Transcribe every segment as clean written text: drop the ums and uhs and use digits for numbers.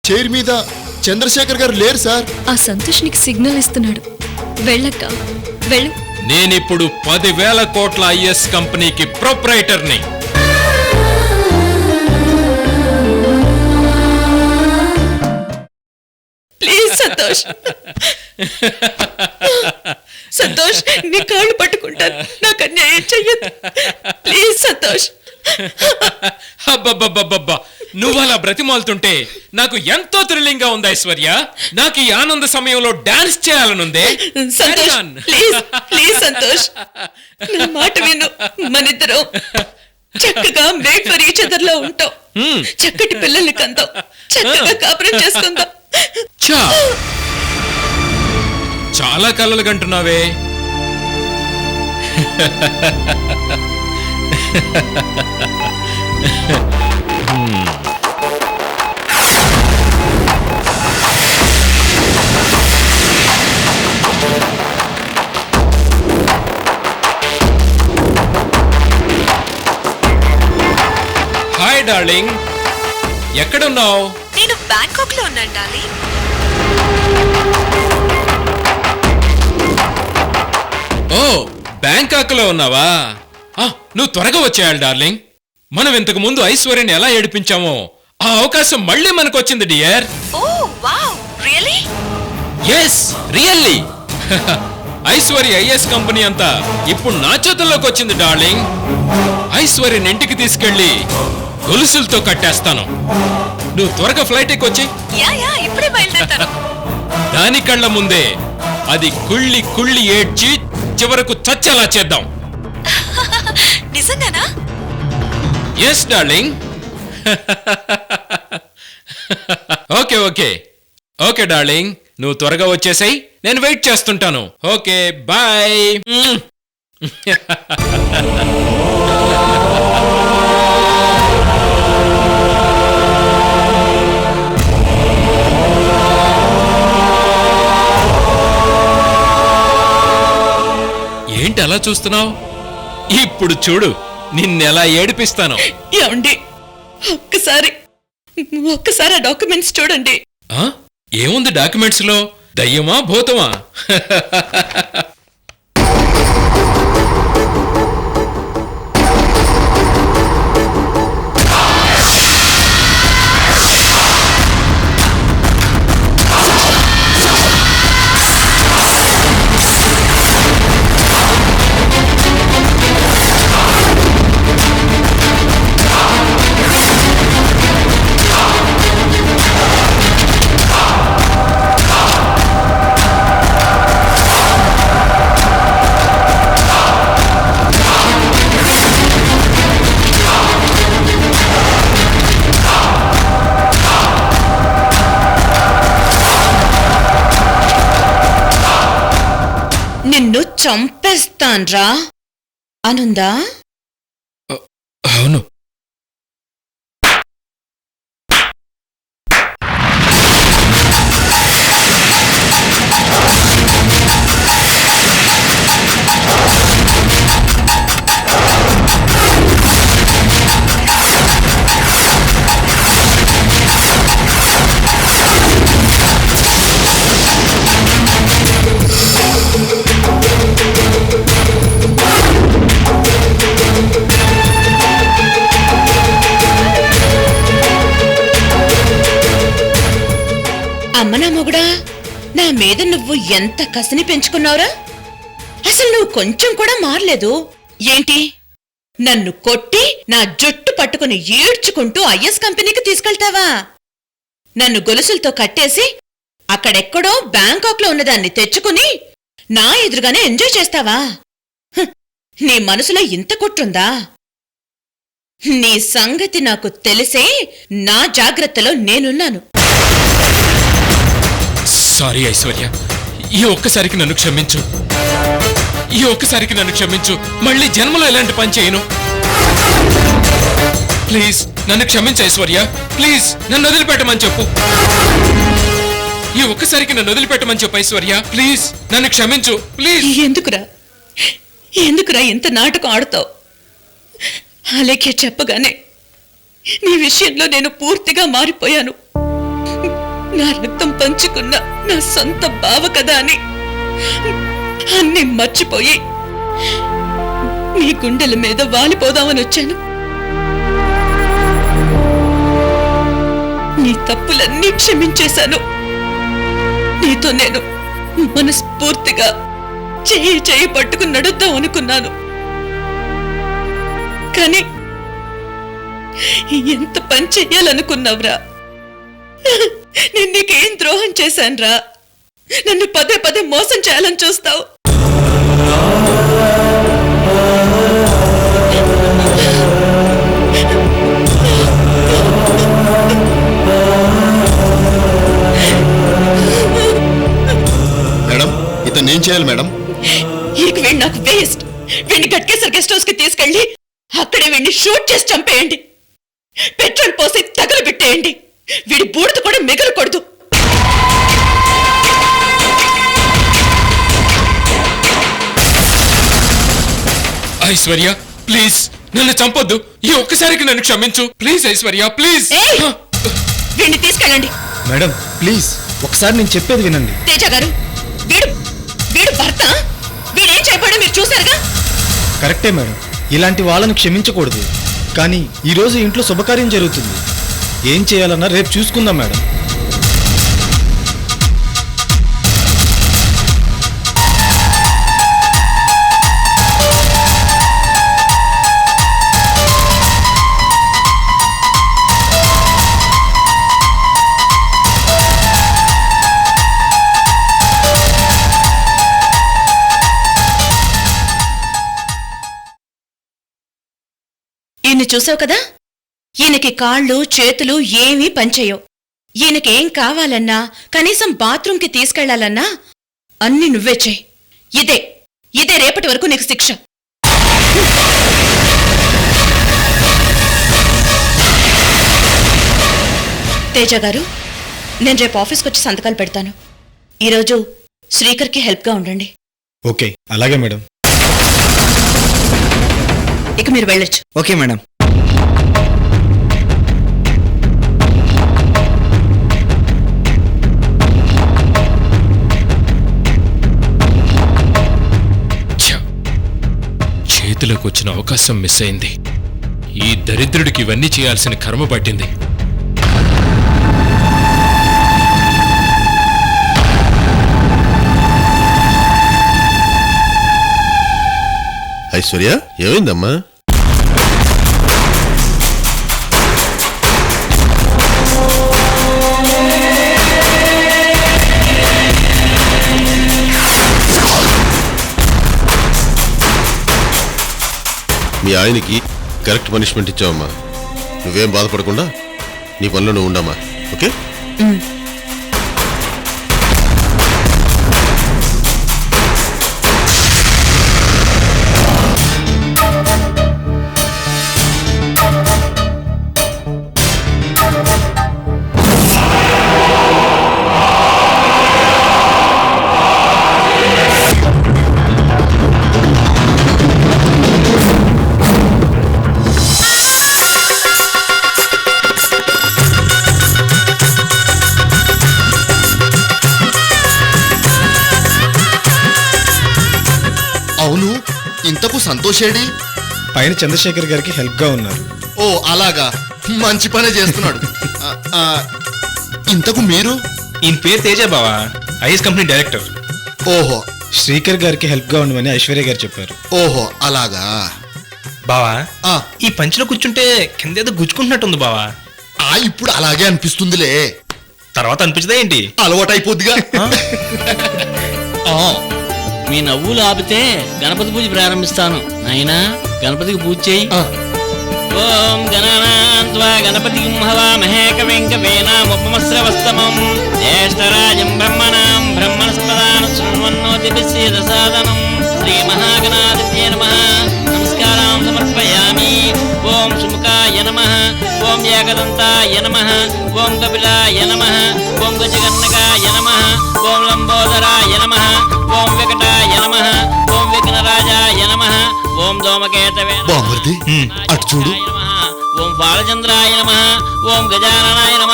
Chair మీద చంద్రశేఖర్ గారు లేరు సార్. ఆ సంతోష్ నీకు సిగ్నల్ ఇస్తున్నాడు. వెళ్ళక్క, వెళ్ళు. నేనిప్పుడు 10,000 కోట్ల ఐఎస్ కంపెనీకి ప్రొప్రైటర్ని. ప్లీజ్ సంతోష్, సంతోష్ నీ కాళ్ళు పట్టుకుంటాను, నాకు అన్యాయం చెయ్యొద్దు. ప్లీజ్ సంతోష్. అబ్బబ్బబ్బబ్బబ్బా, నువ్వు అలా బ్రతిమాలుతుంటే నాకు ఎంతో థ్రిల్లింగ్ గా ఉంది ఐశ్వర్య. నాకు ఈ ఆనంద సమయంలో డాన్స్ చేయాలనుందే. సంతోష్ ప్లీజ్ ప్లీజ్ సంతోష్, నా మాట విను. మనిద్దరం చక్కగా మేక్ ఫర్ ఈచ్ అదర్ లో ఉంటాం. చక్కటి పిల్లల్ని కందాం, చక్కగా కాపురం చేసుకుందాం. చాలా కలలు కంటున్నావే. హాయ్ డార్లింగ్, ఎక్కడున్నావు? నేను బ్యాంకాక్ లో ఉన్నాను డార్లింగ్. ఓ, బ్యాంకాక్ లో ఉన్నావా? నువ్వు త్వరగా వచ్చేయాలి డార్లింగ్. మనం ఇంతకు ముందు ఐశ్వర్యని ఎలా ఏడిపించామో ఆ అవకాశం మళ్ళీ మనకు వచ్చింది dear. Oh wow, really? Yes, really. Aishwarya ఐఎస్ కంపెనీ అంతా ఇప్పుడు నా చేతుల్లోకి వచ్చింది డార్లింగ్. ఐశ్వర్యని ఇంటికి తీసుకెళ్లి గొలుసులతో కట్టేస్తాను. నువ్వు త్వరగా ఫ్లైట్ ఎక్కొచ్చి. ఇప్పుడే బయలుదేరుతాను. దాని కళ్ళ ముందే అది కుళ్ళి కుళ్ళి ఏడ్చి చివరకు చచ్చేలా చేద్దాం. నిజంగానా? Yes darling. Okay okay okay darling, నువ్వు త్వరగా వచ్చేసాయి, నేను వెయిట్ చేస్తుంటాను. Okay bye. ఏంటి అలా చూస్తున్నావు? ఇప్పుడు చూడు నిన్నెలా ఏడిపిస్తాను. ఏమండి, ఒక్కసారి ఆ డాక్యుమెంట్స్ చూడండి. ఏముంది డాక్యుమెంట్స్ లో? దయ్యమా భూతమా? నిన్ను చంపేస్తాన్రా అనుందా? అవును. అమ్మనా మొగుడా, నా మీద నువ్వు ఎంత కసిని పెంచుకున్నావురా? అసలు నువ్వు కొంచెం కూడా మారలేదు ఏంటి? నన్ను కొట్టి నా జుట్టు పట్టుకుని ఈడ్చుకుంటూ ఐఎస్ కంపెనీకి తీసుకెళ్తావా? నన్ను గొలుసులతో కట్టేసి అక్కడెక్కడో బ్యాంకాక్ లో ఉన్నదాన్ని తెచ్చుకుని నా ఎదురుగానే ఎంజాయ్ చేస్తావా? నీ మనసులో ఇంత కుట్రుందా? నీ సంగతి నాకు తెలిసే నా జాగ్రత్తలో నేనున్నాను. సారీ ఐశ్వర్య, ఈ ఒక్కసారికి నన్ను క్షమించు. ఈ ఒక్కసారికి నన్ను క్షమించు. మళ్ళీ జన్మలో ఎలాంటి పని చేయను. ప్లీజ్ నన్ను క్షమించు ఐశ్వర్య. ప్లీజ్ నన్ను వదిలిపెట్టమని చెప్పు. ఈ ఒక్కసారికి నన్ను వదిలిపెట్టమని చెప్పు ఐశ్వర్య. ప్లీజ్ నన్ను క్షమించు. ప్లీజ్. ఎందుకురా ఇంత నాటకం ఆడుతావు? అలాగే చెప్పగానే నీ విషయంలో నేను పూర్తిగా మారిపోయాను. నా రక్తం పంచుకున్న నా సొంత బావ కదా అని అన్ని మర్చిపోయి మీ గుండెల మీద వాలిపోదామని వచ్చాను. నీ తప్పులన్నీ క్షమించేశాను. నీతో నేను మనస్ఫూర్తిగా చేయి పట్టుకుని నడుద్దాం అనుకున్నాను. కానీ ఎంత పని చెయ్యాలనుకున్నావురా? నేను నీకేం ద్రోహం చేశానురా? నన్ను పదే పదే మోసం చేయాలని చూస్తావు. మేడం ఇతను ఏం చేయాలి మేడం? వీడు నాకు వేస్ట్. వీడిని గట్కేసర్ గెస్ట్ హౌస్ కి తీసుకెళ్లి అక్కడే వీడిని షూట్ చేసి చంపేయండి. పెట్రోల్ పోసి తగలబెట్టేయండి. వీడి బూడిద కూడా మిగలకూడదు. ఐశ్వర్య ప్లీజ్ నన్ను చంపొద్దు. ఈ ఒక్కసారికి నన్ను క్షమించు ప్లీజ్ ఐశ్వర్య ప్లీజ్. వీడిని తీసుకెళ్ళండి. మేడం ప్లీజ్ ఒకసారి నేను చెప్పేది వినండి. తేజ గారు, వీడు వీడు భర్త. వీడేం చేయబడో మీరు చూశారుగా. కరెక్టే మేడం, ఇలాంటి వాళ్ళని క్షమించకూడదు. కానీ ఈరోజు ఇంట్లో శుభకార్యం జరుగుతుంది. ఏం చేయాలన్నా రేపు చూసుకుందాం మేడం. ఈయన్ని చూసావు కదా, ఈయనకి కాళ్ళు చేతులు ఏమీ పనిచేయవు. ఈయనకేం కావాలన్నా కనీసం బాత్రూంకి తీసుకెళ్లాలన్నా అన్ని నువ్వే చెయ్యి. ఇదే రేపటి వరకు నీకు శిక్ష. తేజ గారు, నేను రేపు ఆఫీస్కి వచ్చి సంతకాలు పెడతాను. ఈరోజు శ్రీకర్కి హెల్ప్గా ఉండండి. ఓకే అలాగే మేడం. ఇక మీరు వెళ్ళొచ్చు. Okay madam. చేతిలోకి వచ్చిన అవకాశం మిస్ అయింది. ఈ దరిద్రుడికి ఇవన్నీ చేయాల్సిన కర్మ పట్టింది. ఐశ్వర్య ఏమైందమ్మా? మీ ఆయనకి కరెక్ట్ పనిష్మెంట్ ఇచ్చావమ్మా. నువ్వేం బాధపడకుండా నీ పనిలో నువ్వు ఉండమ్మా. ఓకే అవును, ఇంతకు సంతోషేడి? పైన చంద్రశేఖర్ గారికి హెల్ప్గా ఉన్నారు. ఓ అలాగా, మంచి పనే చేస్తున్నాడు. ఇంతకు మీరు? ఈయన పేరు తేజ బావా, ఐఎస్ కంపెనీ డైరెక్టర్. ఓహో, శ్రీకర్ గారికి హెల్ప్గా ఉండమని ఐశ్వర్య గారు చెప్పారు. ఓహో అలాగా. బావా ఆ, ఈ పంచిలో కూర్చుంటే కింద ఏదో గుచ్చుకుంటున్నట్టుంది బావా. ఇప్పుడు అలాగే అనిపిస్తుందిలే. తర్వాత అనిపించదా ఏంటి? అలవాటైపోద్దిగా. మీ నవ్వులు ఆపితే గణపతి పూజ ప్రారంభిస్తాను. నాయనా గణపతికి పూజ చేయి. ఓం గణానాన్త్వా గణపతిం హవామహే కవిం కవీనాముపమస్రవస్తమం జ్యేష్ఠరాజం బ్రహ్మణాం బ్రహ్మణస్పదాన శృణ్వన్నోతిభిస్సేదసాదనం శ్రీమహాగణాధిపతయే నమః. నమస్కారం సమర్పయామి. ఓం సుముఖాయ నమః. ఓం ఏకదంతాయ నమః. ఓం కపిలాయ నమః. ఓం గజగన్నకాయ నమః. ఓం లంబోదరాయ నమః. ఓం వెంకటాయ నమః. ఓం విఘ్నరాజాయ నమః. ఓం దోమకేతవే నమః. బామర్ది, అటు చూడు. నమః. ఓం బాలచంద్రాయ నమ, ఓం గజాననాయ నమ,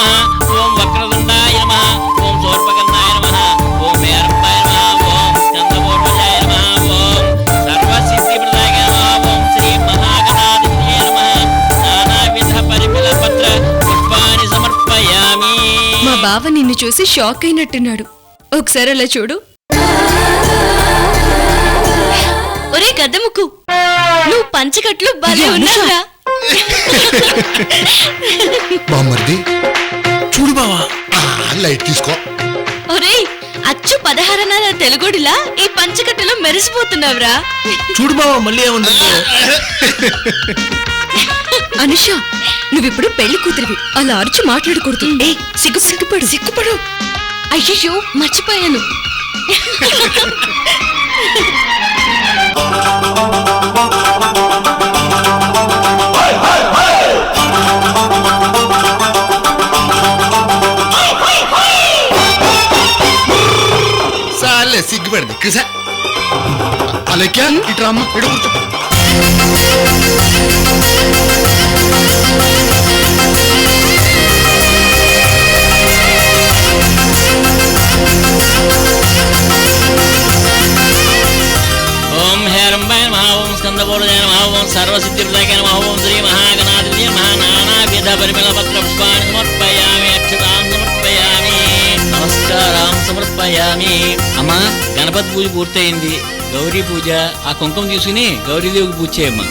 ఓం వక్రతుండాయ నమ, ఓం శూర్పకర్ణాయ నమ, ఓం మేరంబాయ నమ, ఓం చంద్రపూర్వజాయ నమ, ఓం సర్వసిద్ధిప్రదాయ నమ, ఓం శ్రీ మహాగణాధిపతయే నమ. నానావిధ పరిమళ పత్ర పుష్పాన్ని సమర్పయామి. మా బావ నిన్ను చూసి షాక్ అయినట్టున్నాడు. ఒకసారి అలా చూడు. ఒరే గద్దముక్కు, నువ్వు పంచకట్లు బాగా ఉన్నారా? బామ్మర్ది చూడు బావా, లైట్ తీసుకో. ఒరే అచ్చు 16 తెలుగుడిలా ఈ పంచకట్టులో మెరిసిపోతున్నావురా. చూడు బావా మళ్ళీ ఏముంటుందో. అనుష, నువ్విప్పుడు పెళ్లి కూతురివి, అలా అరుచు మాట్లాడకూడదు. సిగ్గుపడు. అయ్యో మర్చిపోయాను. సాలే సిగ్గుపడింది కృష. అలెక్యా ఇట్రా అమ్మ, ఇటు కూర్చో. ఓం హేరంబాయ నమ, ఓం స్కందపూర్వజాయ నమ, ఓం సర్వసిద్ధిప్రదాయ నమ, ఓం శ్రీ మహాగణాధిపతయే నమ. నానావిధ పరిమళ పత్ర పుష్పాన్ని సమర్పయామి, అక్షతాం సమర్పయామి, నమస్కారం సమర్పయామి. అమ్మా, గణపతి పూజ పూర్తయింది. గౌరీ పూజ, ఆ కుంకుమ తీసుకుని గౌరీదేవికి పూజ చేయమ్మా.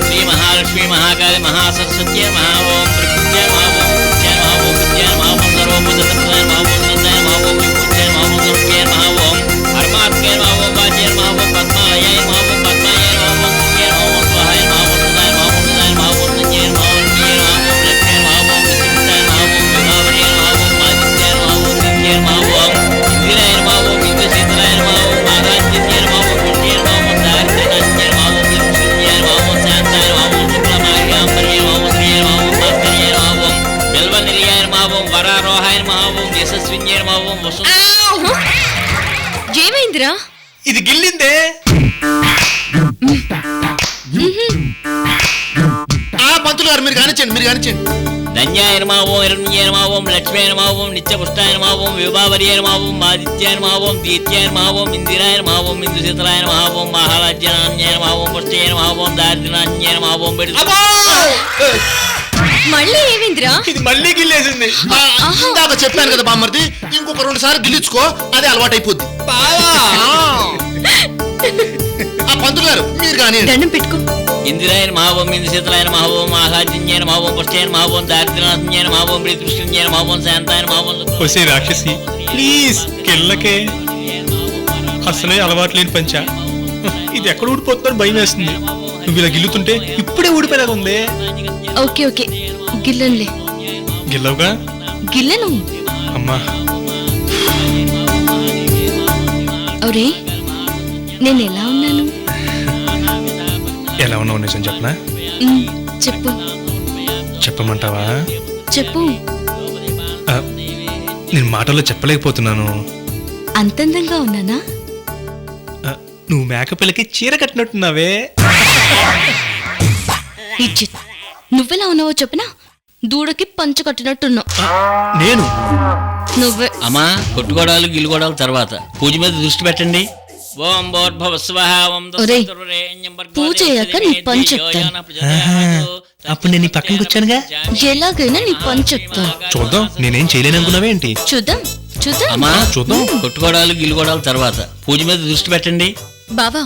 శ్రీ మహాలక్ష్మి మహాకాళి మహాసరస్వత్యే నమ, ఓం ప్రకృత్యే నమ, ఓం విద్యే నమ, ఓం విద్యే నమ, ఓం సర్వభూతప్రదాయ నమ, ఓం నందాయ నమ, ఓం విభూత్యే నమ, ఓం సర్వే నమ, ఓం పరమాత్మే నమ, ఓం వాచ్యే నమ, ఓం పద్మాలయాయ నమ, ఓం పద్మాయ నమ, ఓం దుర్గే నమ, ఓం స్వాహాయ నమ, ఓం సుదాయ నమ, ఓం సుదాయ నమ, ఓం సంజయ నమ, ఓం న్యే నమ, ఓం లక్ష్మీ నమ, ఓం విశ్వమిత్రాయ నమ, ఓం విభావరే నమ, ఓం ఆదిత్యాయ నమ, ఓం దివ్యే నమ, ఓం ఇందిరాయ నమ, ఓం ఇంద్రశీతలాయ నమ, ఓం నాగార్జున్యే నమ, ఓం పుణ్యే నమ, ఓం దారిద్ర్యనాశన్యే నమ, ఓం విష్ణున్యే నమ, ఓం శాంతాయ నమ, ఓం శుక్లమార్యాంబర్యే నమ, ఓం శ్రీయ నమ, ఓం భాస్కర్యే నమ, ఓం బిల్వనిలయాయ నమ, ఓం వరారోహాయ నమ, ఓం యశస్విన్యే నమ, ఓం వసు. ఏమైందిరా? ఇది గిల్లిందే. పంతులు గారు మీరు కానిచ్చండి. ధన్యాయ నమ, ఓం హిరణ్యే నమ, ఓం లక్ష్మీ నమ, ఓం నిత్యపుష్టాయ నమ, ఓం విభావర్యే నమ, ఓం ఆదిత్యాయ నమ, ఓం దీత్యాయ నమ, ఓం ఇందిరాయ నమ, ఓం ఇంద్రశీతలాయ నమ, ఓం మహారాజ్యనాన్యాయ నమ, ఓం పుష్టయ నమ, ఓం దారిద్ర్యనాన్యాయ నమ, ఓం బెడి. మళ్ళీ ఏమైందిరా? ఇది మళ్ళీ గిల్లేసింది. ఇందాక చెప్పాను కదా బామ్మర్ది, ఇంకొక 2 సార్లు గిల్లించుకో, అదే అలవాటు అయిపోద్ది. పంతులు గారు మీరు కానీ దండం పెట్టుకో. ఇందిరాయ నమ, ఓం ఇంద్రశీతలాయ నమ, ఓం ఆహార్యన్యాయ నమ, ఓం పుష్టయ నమ, ఓం దారిద్ర్యనాన్యాయ నమ, ఓం బెడి నమ, ఓం శాంతాయ నమ, ఓం వసే రాక్షసి ప్లీజ్ కిల్లకే. అసలే అలవాటు లేని పంచా, ఇది ఎక్కడ ఊడిపోతుందని భయం వేస్తుంది. నువ్వు ఇలా గిల్లుతుంటే ఇప్పుడే ఊడిపోయేలాగా ఉంది. ఓకే గిల్లనులే. గిల్లవుగా గిల్లను. అమ్మా. ఒరే, నేను ఎలా ఉన్నాను? ఎలా ఉన్నావు నిజం చెప్పనా? చెప్పు. చెప్పమంటావా? చెప్పు. నేను మాటల్లో చెప్పలేకపోతున్నాను. అంతందంగా ఉన్నానా? నువ్వు మేకపిల్లకి చీర కట్టినట్టున్నావే. ఇజ్జిత్, నువ్వెలా ఉన్నావో చెప్పనా? దూడకి పంచ కట్టినట్టున్నావు. నేను నువ్వే. అమ్మా, కొట్టుకోవడాలు గిల్లుకోవడాలు తర్వాత పూజ మీద దృష్టి పెట్టండి. ఓం భోర్భవస్వః, ఓం ఒరేయ్, దశరథురేణ్యం పూజ అయ్యాక నీ పని చెప్తాను. అప్పుడు నేను నీ పక్కన కూర్చానుగా. ఎలాగైనా నీ పని చెప్తాను. చూద్దాం, నేనేం చేయలేననుకున్నావే ఏంటి? చూద్దాం. అమ్మా, చూద్దాం. కొట్టుకోవడాలు గిల్లుకోవడాలు తర్వాత పూజ మీద దృష్టి పెట్టండి. బావా,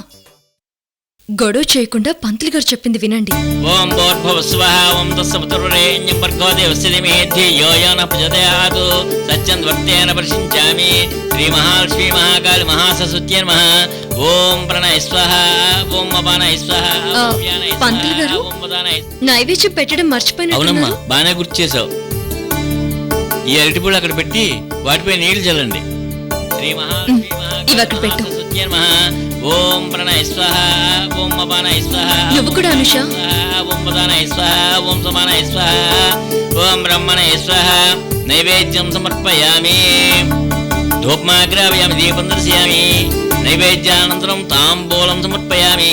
గొడవ చేయకుండా పంతులు గారు చెప్పింది వినండి. ఓం భోర్భవస్వః, ఓం తత్సవితుర్వరేణ్యం భర్గో దేవస్య ధీమహి ధియో యో నః ప్రచోదయాత్. సత్యం వర్తేన పరిశించామి. శ్రీ మహాలక్ష్మీ మహాకాళి మహాసరస్వత్యై నమః. ఓం ప్రణయ స్వః, ఓం అపానయ స్వః, ఓం వ్యానయ స్వః, పంతులు గారు, ఓం ఉదానయ స్వః. నైవేద్యం పెట్టడం అవునమ్మా, మర్చిపోయినట్టున్నారు. బాగానే గుర్తు చేసావు. ఈ అరటిపూలు అక్కడ పెట్టి వాటిపై నీళ్లు చల్లండి. శ్రీ మహాలక్ష్మీ ఇవి అక్కడ పెట్టు. మహాసరస్వత్యై నమః. ఓం ప్రణయ స్వః, ఓం అపానయ స్వః, నువ్వు కూడా అనుష. ఓం ఉదానయ స్వః, ఓం సమానయ స్వః, ఓం బ్రహ్మణయ స్వః. నైవేద్యం సమర్పయామి. ధూపమాగ్రాపయామి, దీపం దర్శయామి. నైవేద్యానంతరం తాంబూలం సమర్పయామి.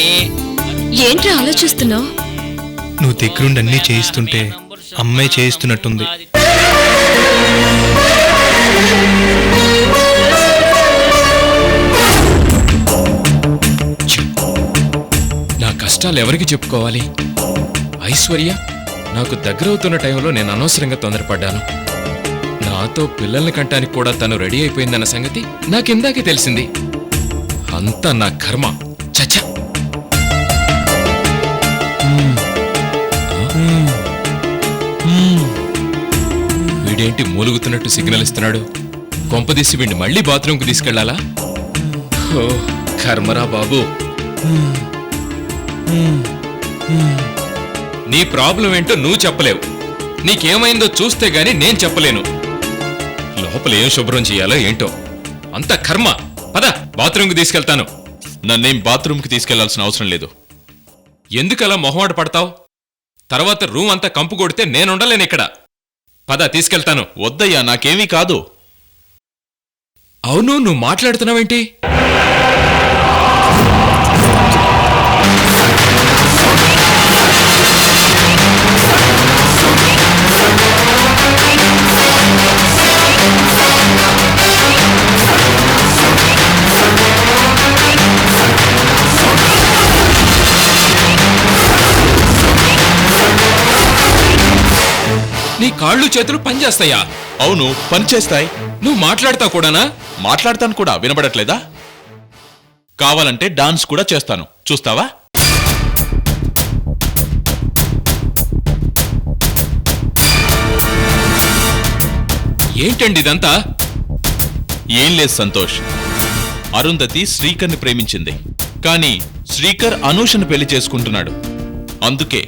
ఏంట్రా ఆలోచిస్తున్నావు? నువ్వు దగ్గరుండి అన్నీ చేయిస్తుంటే అమ్మాయి చేయిస్తున్నట్టుంది. నా కష్టాలు ఎవరికి చెప్పుకోవాలి? ఐశ్వర్య నాకు దగ్గరవుతున్న టైంలో నేను అనవసరంగా తొందరపడ్డాను. నాతో పిల్లల్ని కంటానికి కూడా తను రెడీ అయిపోయిందన్న సంగతి నాకిందాకే తెలిసింది. అంతా నా కర్మ. చచ్చా. వీడేంటి మూలుగుతున్నట్టు సిగ్నల్ ఇస్తున్నాడు? కొంపదీసి వీడిని మళ్ళీ బాత్రూంకు తీసుకెళ్లాలా? ఓ కర్మరా బాబు. నీ ప్రాబ్లం ఏంటో నువ్వు చెప్పలేవు. నీకేమైందో చూస్తే గాని నేను చెప్పలేను. లోపల ఏం శుభ్రం చేయాలో ఏంటో అంత కర్మ. పద, బాత్రూంకి తీసుకెళ్తాను. నన్నేం బాత్రూంకి తీసుకెళ్లాల్సిన అవసరం లేదు. ఎందుకలా మొహమాట పడతావు? తర్వాత రూమ్ అంతా కంపు కొడితే నేనుండలేను ఇక్కడ. పద, తీసుకెళ్తాను. వద్దయ్యా, నాకేమీ కాదు. అవును, నువ్వు మాట్లాడుతున్నావేంటి? నీ కాళ్ళు చేతులు పనిచేస్తాయా? అవును, పనిచేస్తాయి. నువ్వు మాట్లాడతావు కూడానా? మాట్లాడతాను కూడా, వినబడట్లేదా? కావాలంటే డాన్స్ కూడా చేస్తాను, చూస్తావా? ఏంటండి ఇదంతా? ఏం లేదు సంతోష్. అరుంధతి శ్రీకర్ని ప్రేమించింది, కానీ శ్రీకర్ అనూషను పెళ్లి చేసుకుంటున్నాడు. అందుకే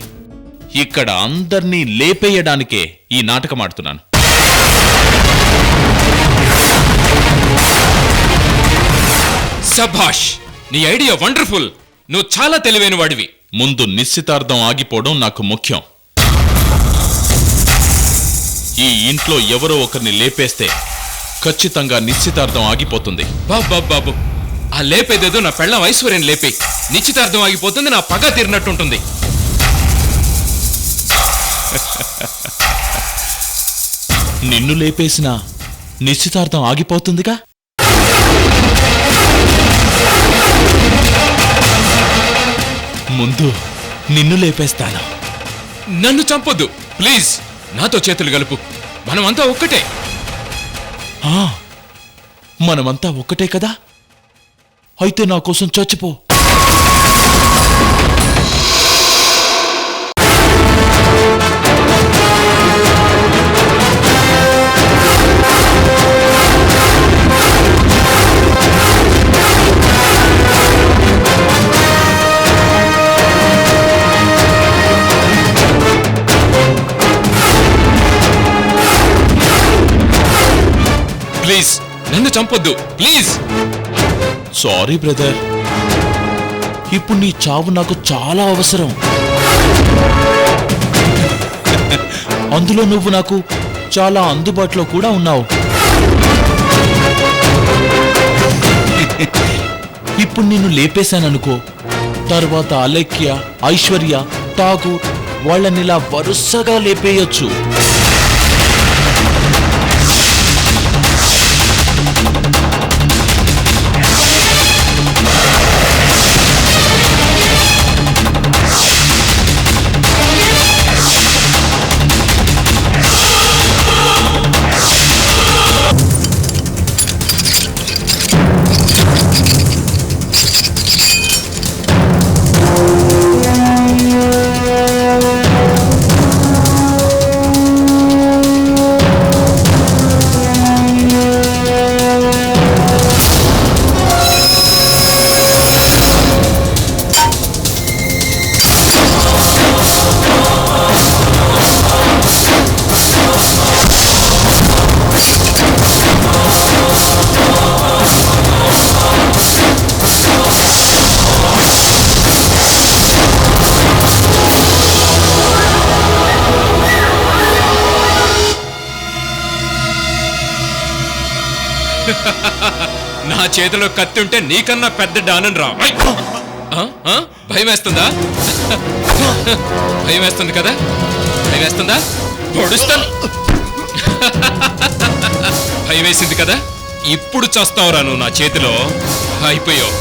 ఇక్కడ అందర్నీ లేపేయడానికే ఈ నాటకం ఆడుతున్నాను. సభాష్, నీ ఐడియా వండర్ఫుల్. నువ్వు చాలా తెలివైన వాడివి. ముందు నిశ్చితార్థం ఆగిపోవడం నాకు ముఖ్యం. ఈ ఇంట్లో ఎవరో ఒకరిని లేపేస్తే ఖచ్చితంగా నిశ్చితార్థం ఆగిపోతుంది. బాబు, ఆ లేపేదేదో నా పెళ్ళం ఐశ్వర్యం లేపే. నిశ్చితార్థం ఆగిపోతుంది, నా పగ తీరినట్టుంటుంది. నిన్ను లేపేసినా నిశ్చితార్థం ఆగిపోతుందిగా. ముందు నిన్ను లేపేస్తాను. నన్ను చంపొద్దు ప్లీజ్. నాతో చేతులు కలుపు. మనమంతా ఒక్కటే. మనమంతా ఒక్కటే కదా? అయితే నా కోసం చచ్చిపో. ప్లీజ్, నన్ను చంపొద్దు ప్లీజ్. సారీ బ్రదర్, ఇప్పుడు నీ చావు నాకు చాలా అవసరం. అందులో నువ్వు నాకు చాలా అందుబాటులో కూడా ఉన్నావు. ఇప్పుడు నిన్ను లేపేశాననుకో, తర్వాత అలేఖ్య, ఐశ్వర్య, ఠాకూర్ వాళ్ళనిలా వరుసగా లేపేయొచ్చు. నా చేతిలో కత్తి ఉంటే నీకన్నా పెద్ద డానన్ రా. భయం వేస్తుందా? భయం వేస్తుంది కదా? భయం వేస్తుందా? పొడుస్తాను. భయం వేసింది కదా? ఇప్పుడు చస్తావురా నువ్వు నా చేతిలో. అయిపోయావు.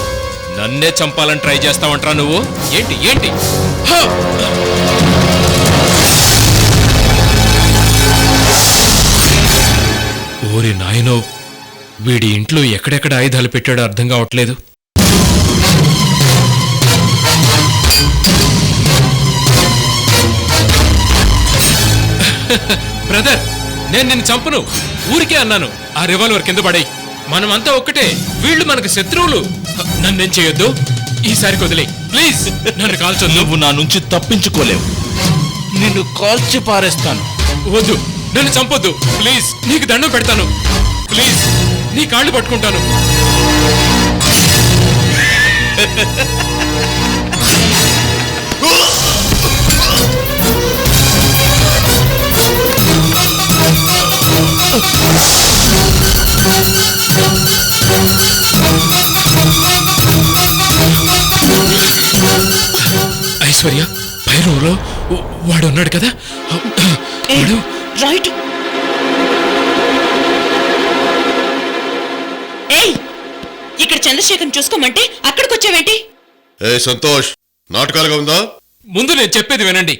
నన్నే చంపాలని ట్రై చేస్తావంటరా నువ్వు? ఏంటి ఏంటి? ఓరి నాయనో, వీడి ఇంట్లో ఎక్కడెక్కడ ఆయుధాలు పెట్టాడో అర్థం కావట్లేదు. బ్రదర్, నేను నిన్ను చంపను, ఊరికే అన్నాను. ఆ రివాల్వర్ కింద పడేయ్. మనమంతా ఒక్కటే, వీళ్ళు మనకు శత్రువులు. నన్నేం చేయొద్దు, ఈసారికి వదిలే ప్లీజ్. నన్ను కాల్చొద్దు. నువ్వు నా నుంచి తప్పించుకోలేవు. నిన్ను కాల్చి పారేస్తాను. వద్దు, నన్ను చంపొద్దు ప్లీజ్. నీకు దండం పెడతాను ప్లీజ్. నీ కాళ్ళు పట్టుకుంటాను. ఐశ్వర్య, భైరవులో వాడు ఉన్నాడు కదా, వాడు రైట్. ఏయ్, ఇక్కడ చంద్రశేఖర్ చూసుకోమంటే అక్కడికి వచ్చావేంటి? ఏ సంతోష్, నాటకాలుగా ఉందా? ముందు నేను చెప్పేది వినండి.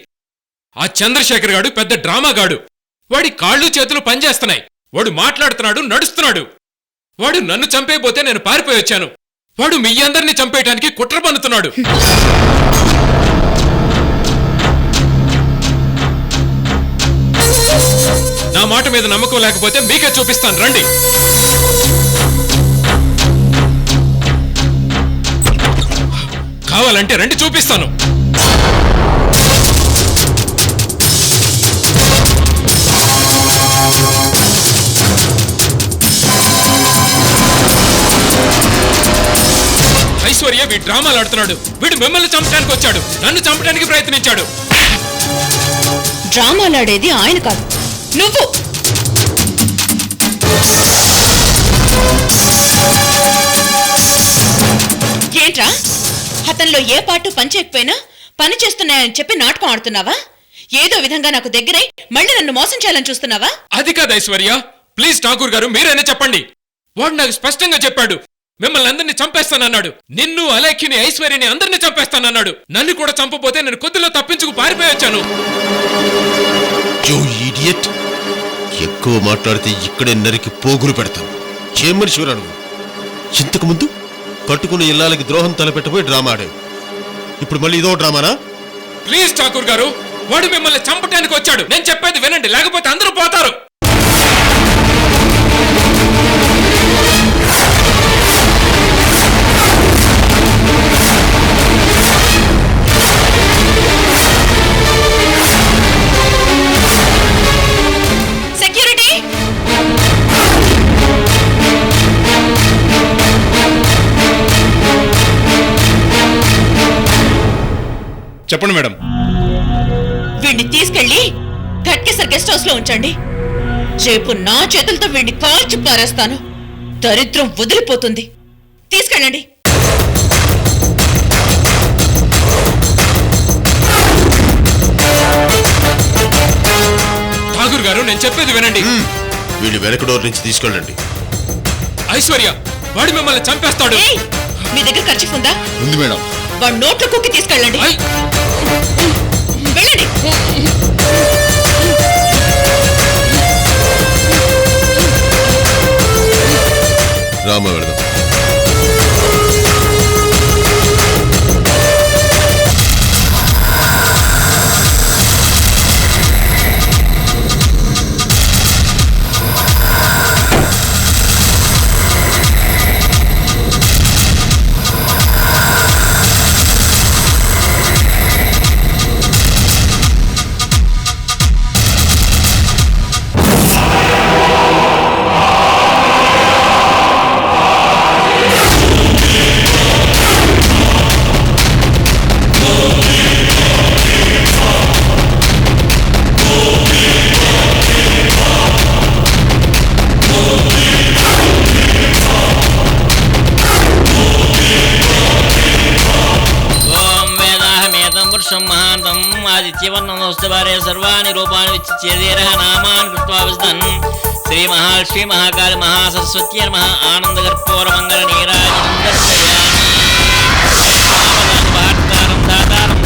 ఆ చంద్రశేఖర్ గాడు పెద్ద డ్రామాగాడు. వాడి కాళ్ళు చేతులు పనిచేస్తున్నాయి. వాడు మాట్లాడుతున్నాడు, నడుస్తున్నాడు. వాడు నన్ను చంపేయబోతే నేను పారిపోయి వచ్చాను. వాడు మీ అందరినీ చంపేయటానికి కుట్ర పన్నుతున్నాడు. నా మాట మీద నమ్మకం లేకపోతే మీకే చూపిస్తాను, రండి. కావాలంటే రండి, చూపిస్తాను. ఐశ్వర్య వీడు డ్రామాలు ఆడుతున్నాడు. వీడు మిమ్మల్ని చంపడానికి వచ్చాడు, నన్ను చంపడానికి ప్రయత్నించాడు. డ్రామాలాడేది ఆయన కాదు, నువ్వు. ఏంట్రా, అతనిలో ఏ పాటు పని చేయకపోయినా పని చేస్తున్నాయని చెప్పి నాటకం ఆడుతున్నావా? ఏదో విధంగా నాకు దగ్గరై మళ్ళీ నన్ను మోసం చేయాలని చూస్తున్నావా? అది కాదు ఐశ్వర్య, ప్లీజ్ ఠాకూర్ గారు మీరైనా చెప్పండి. వాడు నాకు స్పష్టంగా చెప్పాడు, మిమ్మల్ని అందరినీ చంపేస్తానన్నాడు. నిన్ను, అలేఖ్యని, ఐశ్వర్యని అందరినీ చంపేస్తానన్నాడు. నన్ను కూడా చంపబోతే నేను కొద్దిలో తప్పించుకు పారిపోయి వచ్చాను. ఎక్కువ మాట్లాడితే ఇక్కడే నరికి పోగులు పెడతాను. ఏ మనిషిరా నువ్వు? ఇంతకు ముందు కట్టుకున్న ఇళ్ళకి ద్రోహం తలపెట్టబోయి డ్రామా ఆడావు. ఇప్పుడు మళ్ళీ ఇదో డ్రామానా? ప్లీజ్ ఠాకూర్ గారు, వాడు మిమ్మల్ని చంపడానికి వచ్చాడు. నేను చెప్పేది వినండి, లేకపోతే అందరూ పోతారు. సెక్యూరిటీ, చెప్పండి మేడం. వీడిని తీసుకెళ్లి ఘట్కేసర్ గెస్ట్ హౌస్ లో ఉంచండి. రేపు నా చేతులతో వీడిని కాల్చి పారేస్తాను. దరిద్రం వదిలిపోతుంది. తీసుకెళ్ళండి. ఠాకూర్ గారు, నేను చెప్పేది వినండి. వీళ్ళు వెనక డోర్ నుంచి తీసుకెళ్ళండి. ఐశ్వర్య, వాడు మిమ్మల్ని చంపేస్తాడు. ఏయ్, మీ దగ్గర ఖర్చు ఉందా? ఉంది మేడం. వాడు నోట్లో కుక్కి తీసుకెళ్ళండి. ఐ, వెళ్ళండి. రామ వెళదాం. శ్రీమహాలక్ష్మీ సర్వాణి రూపాన్ని విచ్చేదేరః నామాని కృత్వా విస్తన్ శ్రీ మహాలక్ష్మీ మహాకాళి మహాసరస్వత్యై నమః ఆనందగర్పూర మంగళ నీరాజనం దర్శయామి భారతారం దాతారం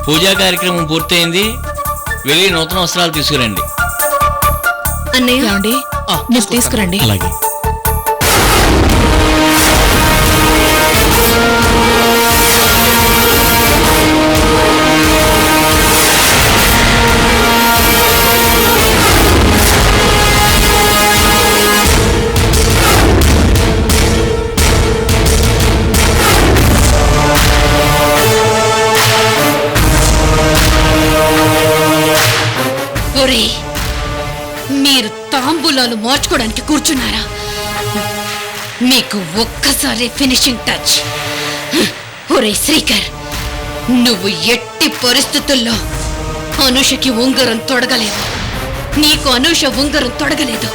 పూజా కార్యక్రమం పూర్తయింది. వెళ్ళి నూతన వస్త్రాలు తీసుకురండి. అన్నయ్య మీరు తీసుకురండి. అలాగే. ఒరే, మీరు తాంబూలాలు మార్చుకోవడానికి కూర్చున్నారా? మీకు ఒక్కసారి ఫినిషింగ్ టచ్. ఒరే శ్రీకర్, నువ్వు ఎట్టి పరిస్థితుల్లో అనుషకి ఉంగరం తొడగలేదు. నీకు అనుష ఉంగరం తొడగలేదు.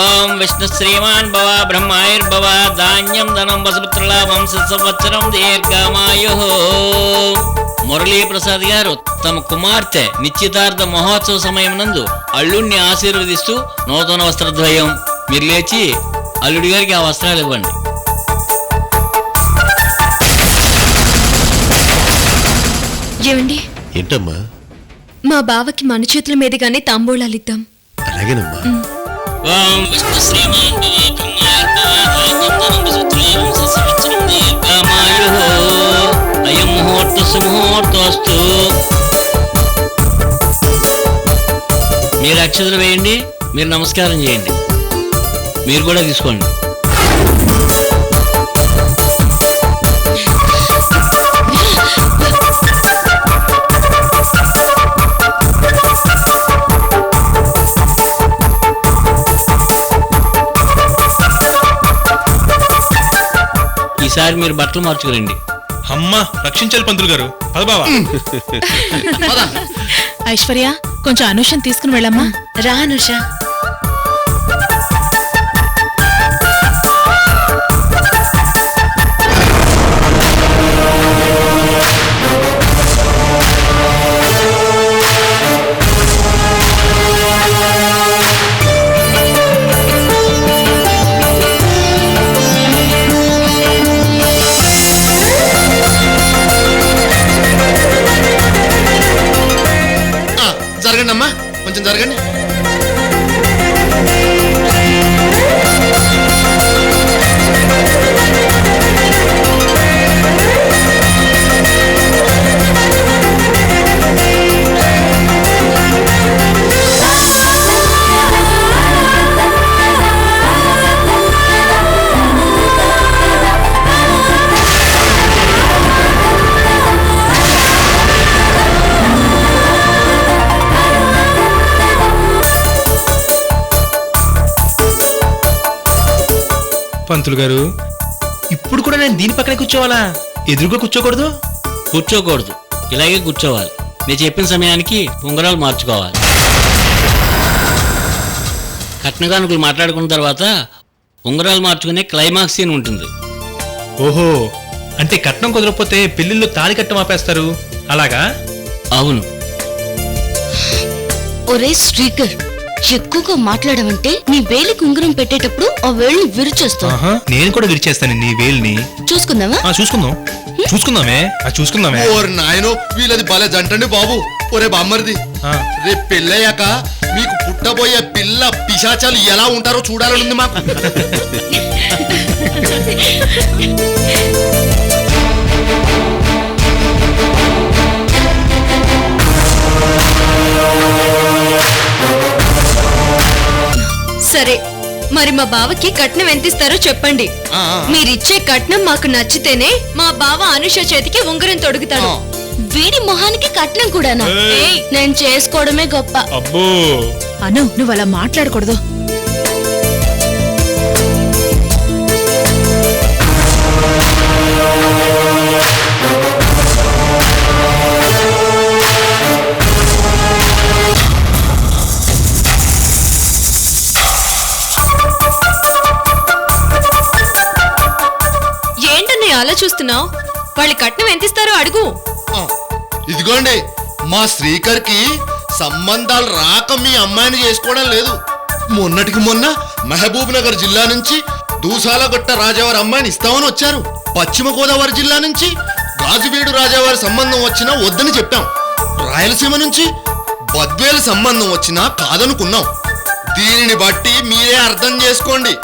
ఓం విష్ణు శ్రీమాన్ భవ బ్రహ్మాయుర్భవ ధాన్యం ధనం వసుపుత్రుల వంశ సంవత్సరం దీర్ఘమాయు. మురళీ ప్రసాద్ గారు తమ కుమార్తె నిశ్చితార్థ మహోత్సవ సమయం నందు అల్లుడిని ఆశీర్వదిస్తూ నూతన వస్త్రద్వయం. మీరు లేచి అల్లుడి గారికి ఆ వస్త్రాలు ఇవ్వండి. ఏమండి, ఏంటమ్మా? మా బావకి మన చేతుల మీదుగానే తాంబూలాలు ఇద్దాం. అలాగేనమ్మా. ఓం విష్ణు శ్రీమాన్ భవ బ్రహ్మాయుర్భవ ధాన్యం ధనం వసుపుత్రుల వంశ సంవత్సరం దీర్ఘమాయు. అయం ముహూర్త సుముహూర్తోస్తు. మీరు అక్షతలు వేయండి. మీరు నమస్కారం చేయండి. మీరు కూడా తీసుకోండి. ఈసారి మీరు బట్టలు మార్చుకురండి. అమ్మా రక్షించాలి పంతులు గారు. పద బావా. ఐశ్వర్య, కొంచెం అనుషని తీసుకుని వెళ్ళమ్మా. రా అనుష. జరగండి అమ్మా, కొంచెం జరగండి. పంతులు గారు, ఇప్పుడు కూడా నేను దీని పక్కనే కూర్చోవాలా? ఎదురుగా కూర్చోకూడదు? కూర్చోకూడదు, ఇలాగే కూర్చోవాలి. నేను చెప్పిన సమయానికి ఉంగరాలు మార్చుకోవాలి. కట్నకానుకులు మాట్లాడుకున్న తర్వాత ఉంగరాలు మార్చుకునే క్లైమాక్స్ సీన్ ఉంటుంది. ఓహో, అంటే కట్నం కుదరకపోతే పెళ్లిళ్ళు తాళి కట్టం ఆపేస్తారు అలాగా? అవును. ఒరే శ్రీకర్, ఎక్కువగా మాట్లాడమంటే నీ వేలికి ఉంగరం పెట్టేటప్పుడు ఆ వేలిని విరిచేస్తావు. నేను కూడా విరిచేస్తాను నీ వేలిని. చూసుకుందామా? చూసుకుందామే. ఓరి నాయనో, వీళ్ళది భలే జంటండి బాబు. ఒరే బామ్మరిది, రేపు పెళ్ళయ్యాక మీకు పుట్టబోయే పిల్ల పిశాచాలు ఎలా ఉంటారో చూడాలనుంది మాకు. సరే, మరి మా బావకి కట్నం ఎంతిస్తారో చెప్పండి. మీరిచ్చే కట్నం మాకు నచ్చితేనే మా బావ అనుష చేతికి ఉంగరం తొడుగుతాడు. వీడి మొహానికి కట్నం కూడానా? ఏయ్. నేను చేసుకోవడమే గొప్ప. అబ్బో అను నువ్వు అలా మాట్లాడకూడదు. ఏంటని అలా చూస్తున్నావు? వాళ్ళు కట్నం ఎంత ఇస్తారో అడుగు. ఇదిగోండి, మా శ్రీకర్కి సంబంధాలు రాక మీ అమ్మాయిని చేసుకోవడం లేదు. మొన్నటికి మొన్న మహబూబ్ నగర్ జిల్లా నుంచి దూసాలగొట్ట రాజావారి అమ్మాయిని ఇస్తామని వచ్చారు. పశ్చిమ గోదావరి జిల్లా నుంచి గాజువీడు రాజావారి సంబంధం వచ్చినా వద్దని చెప్పాం. రాయలసీమ నుంచి బద్వేలు సంబంధం వచ్చినా కాదనుకున్నాం. దీనిని బట్టి మీరే అర్థం చేసుకోండి.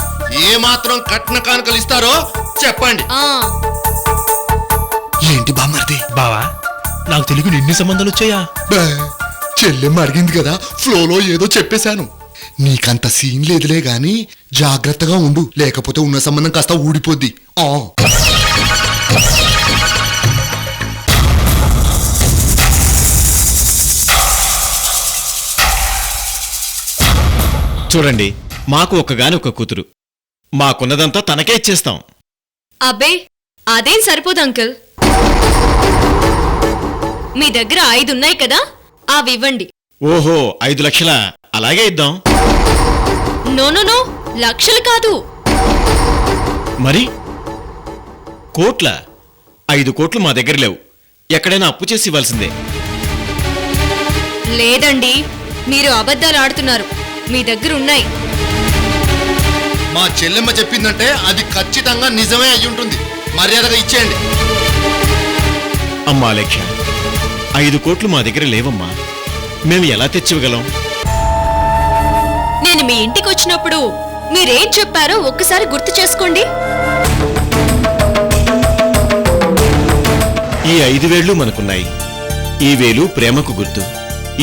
ఏ మాత్రం కట్న కానుకలు ఇస్తారో చెప్పండి. ఏంటి బామ్మర్ది? బావా నాకు తెలుగు ఎన్ని సంబంధాలు వచ్చాయా? చెల్లెమ్మ అడిగింది కదా, ఫ్లోలో ఏదో చెప్పేశాను. నీకంత సీన్ లేదులే గాని జాగ్రత్తగా ఉండు, లేకపోతే ఉన్న సంబంధం కాస్త ఊడిపోద్ది. చూడండి, మాకు ఒక్కగాని ఒక కూతురు. మాకున్నదంతా తనకే ఇచ్చేస్తాం. అబ్బే అదేం సరిపోదు అంకుల్. మీ దగ్గర 5 ఉన్నాయి కదా, అవి ఇవ్వండి. ఓహో, 5 లక్షల? అలాగే ఇద్దాం. నో నో నో, లక్షలు కాదు. మరి కోట్ల? 5 కోట్లు మా దగ్గర లేవు. ఎక్కడైనా అప్పు చేసి ఇవ్వాల్సిందే. లేదండి, మీరు అబద్ధాలు ఆడుతున్నారు. మీ దగ్గర ఉన్నాయి. మా చెల్లెమ్మ చెప్పిందంటే అది ఖచ్చితంగా నిజమే అయి ఉంటుంది. మర్యాదగా ఇచ్చేయండి. అమ్మా లక్ష్య, 5 కోట్లు మా దగ్గర లేవమ్మా. మేము ఎలా తెచ్చివ్వగలం? నేను మీ ఇంటికి వచ్చినప్పుడు మీరేం చెప్పారో ఒక్కసారి గుర్తు చేసుకోండి. ఈ 5 వేళ్లు మనకున్నాయి. ఈ వేలు ప్రేమకు గుర్తు,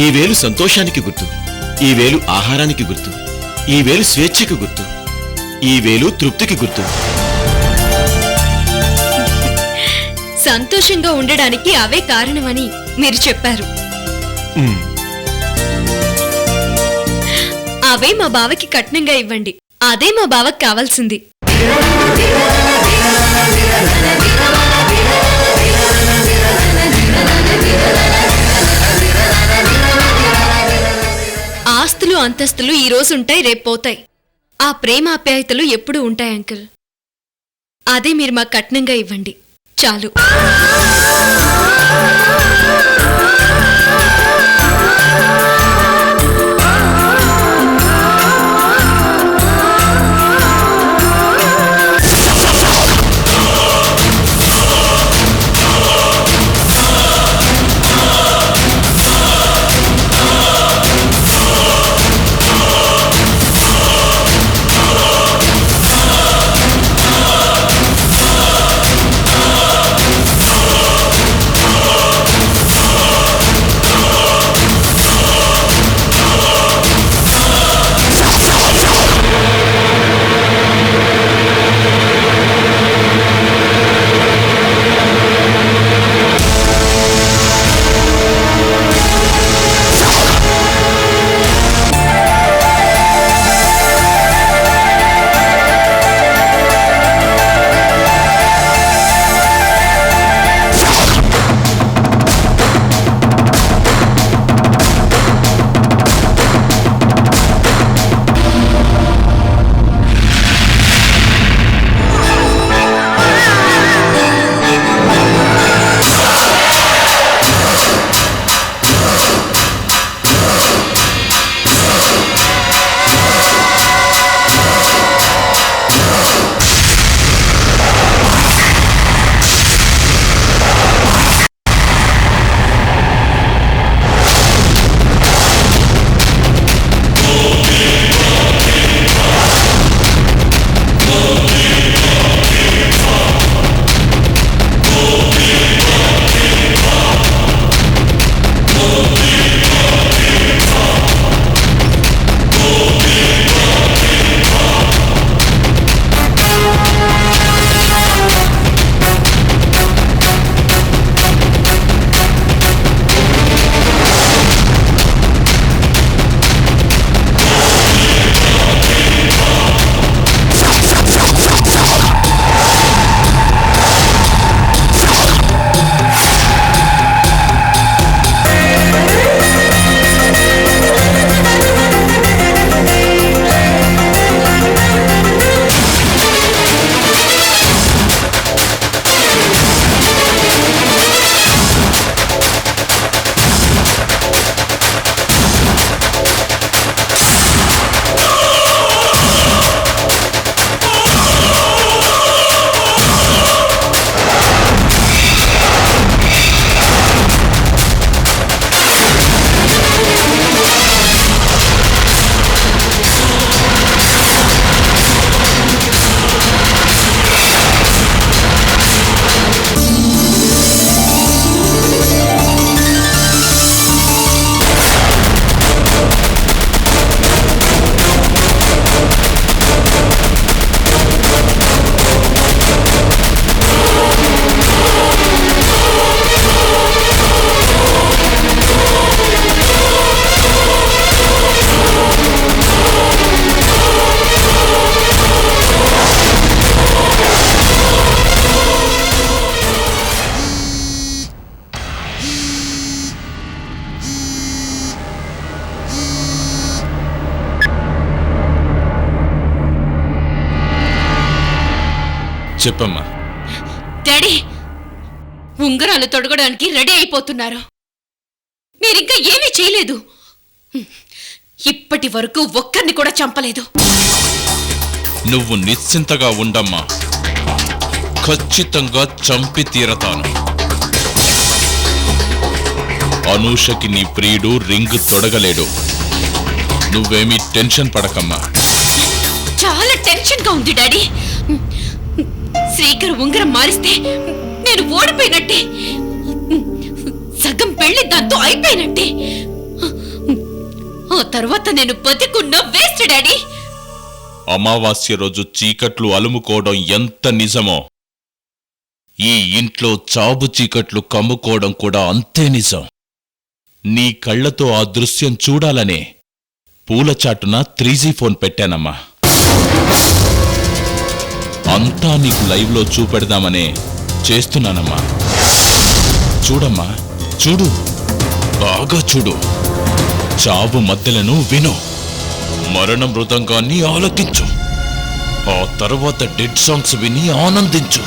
ఈ వేలు సంతోషానికి గుర్తు, ఈ వేలు ఆహారానికి గుర్తు, ఈ వేలు స్వేచ్ఛకు గుర్తు, ఈ వేలు తృప్తికి గుర్తు. సంతోషంగా ఉండడానికి అవే కారణమని మీరు చెప్పారు. ఉమ్, అవే మా బావకి కట్నంగా ఇవ్వండి. అదే మా బావకి కావాల్సింది. ఆస్తులు అంతస్తులు ఈ రోజు ఉంటాయి, రేపు పోతాయి. ఆ ప్రేమ ఆప్యాయతలు ఎప్పుడూ ఉంటాయి అంకుల్. అదే మీరు మా కట్నంగా ఇవ్వండి చాలు. చెప్పమ్మా. డాడీ ఉంగరాలు తొడగడానికి రెడీ అయిపోతున్నారు. మీరింకా ఏమీ చేయలేదు. ఇప్పటి వరకు ఒక్కరిని కూడా చంపలేదు. నువ్వు నిశ్చింతగా ఉండమ్మా, ఖచ్చితంగా చంపి తీరతాను. అనూషకి నీ ప్రియుడు రింగ్ తొడగలేడు. నువ్వేమీ టెన్షన్ పడకమ్మా. చాలా టెన్షన్ గా ఉంది డాడీ. శ్రీకర్ ఉంగరం మారిస్తే నేను ఓడిపోయినట్టే. సగం పెళ్లి దాంతో అయిపోయినట్టే. ఆ తర్వాత నేను బతికున్న వేస్ట్ డాడీ. అమావాస్య రోజు చీకట్లు అలుముకోవడం ఎంత నిజమో, ఈ ఇంట్లో చాబు చీకట్లు కమ్ముకోవడం కూడా అంతే నిజం. నీ కళ్లతో ఆ దృశ్యం చూడాలనే పూలచాటున 3G ఫోన్ పెట్టానమ్మా. అంతా నీకు లైవ్లో చూపెడదామనే చేస్తున్నానమ్మా. చూడమ్మా, చూడు, బాగా చూడు. చావు మధ్యలను విను, మరణ మృదంగాన్ని ఆలకించు, ఆ తర్వాత డెడ్ సాంగ్స్ విని ఆనందించు.